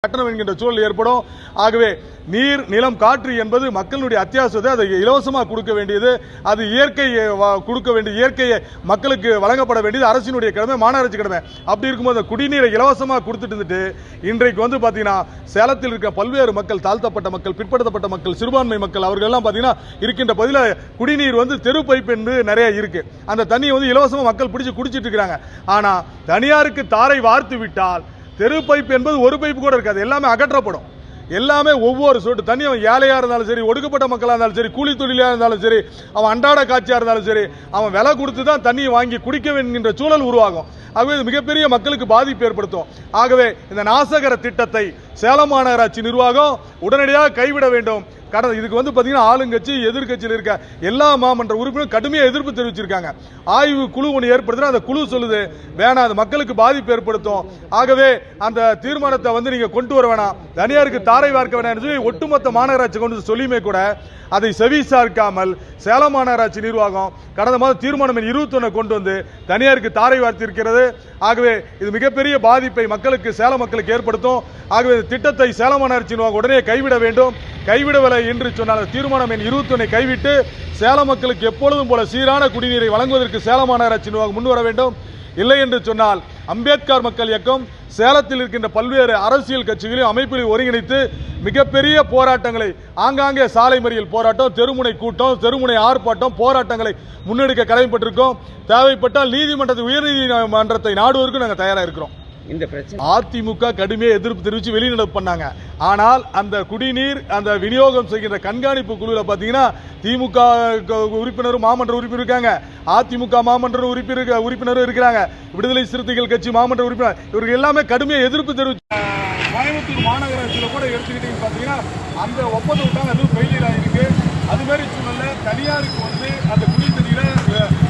கட்டணம் என்கின்ற சூழல் ஏற்படும். ஆகவே நீர் நிலம் காற்று என்பது மக்களுடைய அத்தியாவசியத்தை அதை இலவசமாக கொடுக்க வேண்டியது, அது இயற்கையை கொடுக்க வேண்டிய இயற்கையை மக்களுக்கு வழங்கப்பட வேண்டியது அரசினுடைய கடமை, மாநகராட்சி கடமை. அப்படி இருக்கும்போது குடிநீரை இலவசமாக கொடுத்துட்டு இருந்துட்டு இன்றைக்கு வந்து பார்த்தீங்கன்னா சேலத்தில் இருக்க பல்வேறு மக்கள், தாழ்த்தப்பட்ட மக்கள், பிற்படுத்தப்பட்ட மக்கள், சிறுபான்மை மக்கள் அவர்கள் எல்லாம் பார்த்தீங்கன்னா இருக்கின்ற பகுதியில் குடிநீர் வந்து தெரு பைப் என்று நிறைய இருக்கு. அந்த தண்ணியை வந்து இலவசமாக மக்கள் பிடிச்சு குடிச்சிட்டு இருக்கிறாங்க. ஆனா தனியாருக்கு தாரை வார்த்து விட்டால் தெரு பைப் என்பது ஒரு பைப்பு கூட இருக்காது, எல்லாமே அகற்றப்படும். எல்லாமே ஒவ்வொரு சொட்டு தண்ணி அவன் ஏழையா இருந்தாலும் சரி, ஒடுக்கப்பட்ட மக்களா இருந்தாலும் சரி, கூலி தொழிலாக இருந்தாலும் சரி, அவன் அன்றாட காட்சியா இருந்தாலும் சரி, அவன் விலை கொடுத்து தான் தண்ணியை வாங்கி குடிக்க என்கின்ற சூழல் உருவாகும். ஆகவே இது மிகப்பெரிய மக்களுக்கு பாதிப்பு ஏற்படுத்தும். ஆகவே இந்த நாசகர திட்டத்தை சேலம் மாநகராட்சி நிர்வாகம் உடனடியாக கைவிட வேண்டும். இதுக்கு வந்து பாத்தீங்கன்னா ஆளுங்கட்சி எதிர்கட்சியில் இருக்க எல்லா மாமன்ற உறுப்பினரும் கடுமையாக எதிர்ப்பு தெரிவிச்சிருக்காங்க. ஆய்வு குழு ஒன்று ஏற்படுத்தினா அந்த குழு சொல்லுது வேணாம், அது மக்களுக்கு பாதிப்பு ஏற்படுத்தும். ஆகவே அந்த தீர்மானத்தை வந்து நீங்க கொண்டு வர வேணாம், தனியாருக்கு தாரை வார்க்க வேணாம் சொல்லி ஒட்டுமொத்த மாநகராட்சி கொண்டு சொல்லியுமே கூட அதை செவி சார்க்காமல் சேலம் மாநகராட்சி நிர்வாகம் கடந்த மாதம் தீர்மானம் 21 கொண்டு வந்து தனியாருக்கு தாரை வார்த்திருக்கிறது. ஆகவே இது மிகப்பெரிய பாதிப்பை மக்களுக்கு, சேலம் மக்களுக்கு ஏற்படுத்தும். ஆகவே இந்த திட்டத்தை சேலம் மாநகராட்சி நிர்வாகம் உடனே கைவிட வேண்டும். கைவிடவில்லை என்று சொன்னால் தீர்மானம் 21 கைவிட்டு சேலம் மக்களுக்கு எப்பொழுதும் போல சீரான குடிநீரை வழங்குவதற்கு சேலம் மாநகராட்சி நிர்வாகம் முன்வர வேண்டும். இல்லை என்று சொன்னால் அம்பேத்கர் மக்கள் இயக்கம் சேலத்தில் இருக்கின்ற பல்வேறு அரசியல் கட்சிகளையும் அமைப்புகளையும் ஒருங்கிணைத்து மிகப்பெரிய போராட்டங்களை, ஆங்காங்கே சாலை மறியல் போராட்டம், தெருமுனை கூட்டம், தெருமுனை ஆர்ப்பாட்டம், போராட்டங்களை முன்னெடுக்க கடமைப்பட்டிருக்கோம். தேவைப்பட்டால் நீதிமன்றத்தை, உயர்நீதிமன்றத்தை நாடுவதற்கு நாங்கள் தயாராக இருக்கிறோம். இந்த பிரச்சனை அதிமுக கடுமையாக எதிர்ப்பு தெரிவித்து வெளிநடப்பு பண்ணாங்க. ஆனால் அந்த குடிநீர் அந்த விநியோகம் செய்கின்ற கண்காணிப்பு குழுவில் பார்த்தீங்கன்னா திமுக உறுப்பினரும் மாமன்ற உறுப்பினர் இருக்காங்க, அதிமுக மாமன்ற உறுப்பினரும் இருக்கிறாங்க, விடுதலை சிறுத்தைகள் கட்சி மாமன்ற உறுப்பினர், இவர்கள் எல்லாமே கடுமையாக எதிர்ப்பு தெரிவிச்சு கோயம்புத்தூர் மாநகராட்சியில் கூட எடுத்துக்கிட்டீங்கன்னு பார்த்தீங்கன்னா அந்த ஒப்பந்தம் விட்டாங்க, அதுவும் ஃபெயிலியர் ஆகிருக்கு. அது மாதிரி சூழல்ல தனியாருக்கு வந்து அந்த குடிநீரை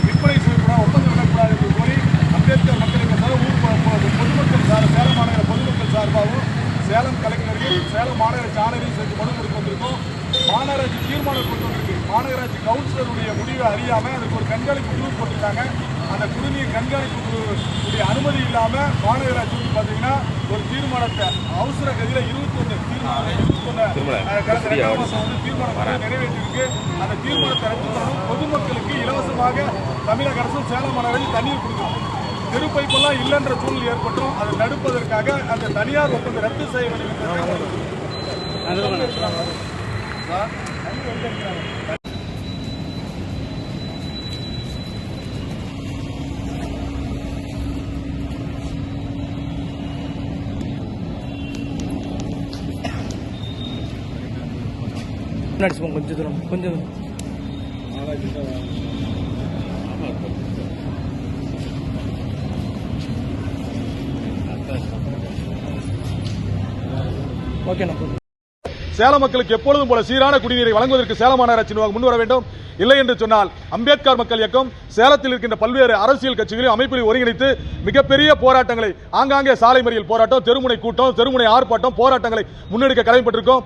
விற்பனை செய்யக்கூடாது, ஒப்பந்தம் விடக்கூடாது என்று கோரி அம்பேத்கர் மக்களுக்கு பொதுமக்கள் சேலம் மாநகர பொதுமக்கள் சார்பாகவும் சேலம் கலெக்டரையும் சேலம் மாநகராட்சி ஆணையரையும் சேர்த்து மனு கொடுத்து வந்திருக்கோம். மாநகராட்சி தீர்மானம் கொண்டு வந்திருக்கு. மாநகராட்சி கவுன்சிலருடைய முடிவை அறியாம அதுக்கு ஒரு கண்காணிப்பு குழு போட்டிருக்காங்க. அந்த குடிநீர் கண்காணிப்பு குழுவுடைய அனுமதி இல்லாம மாநகராட்சி வந்து பாத்தீங்கன்னா ஒரு தீர்மானத்தை அவசர கதியில 21 தீர்மானம் நிறைவேற்றிருக்கு. அந்த தீர்மானத்தை ரத்து பண்ணணும். பொதுமக்களுக்கு இலவசமாக தமிழக அரசும் சேலம் மாநகராட்சி தண்ணீர் கொடுக்கணும். தெரு பைப்பெல்லாம் இல்லைன்ற சூழல் ஏற்பட்டும் அதை தடுப்பதற்காக அந்த தனியார் ஒப்பந்தம் ரத்து செய்ய வேண்டும். கொஞ்சம் தூரம் கொஞ்சம் சேலம் மக்களுக்கு எப்பொழுதும் போல சீரான குடிநீரை வழங்குவதற்கு சேலம் மாநகராட்சி நிர்வாகம் முன்வர வேண்டும். இல்லை என்று சொன்னால் அம்பேத்கர் மக்கள் இயக்கம் சேலத்தில் இருக்கின்ற பல்வேறு அரசியல் கட்சிகளையும் அமைப்புகளையும் ஒருங்கிணைத்து மிகப்பெரிய போராட்டங்களை, ஆங்காங்கே சாலை மறியல் போராட்டம், தெருமுனை கூட்டம், தெருமுனை ஆர்ப்பாட்டம், போராட்டங்களை முன்னெடுக்க கடமைப்பட்டிருக்கோம்.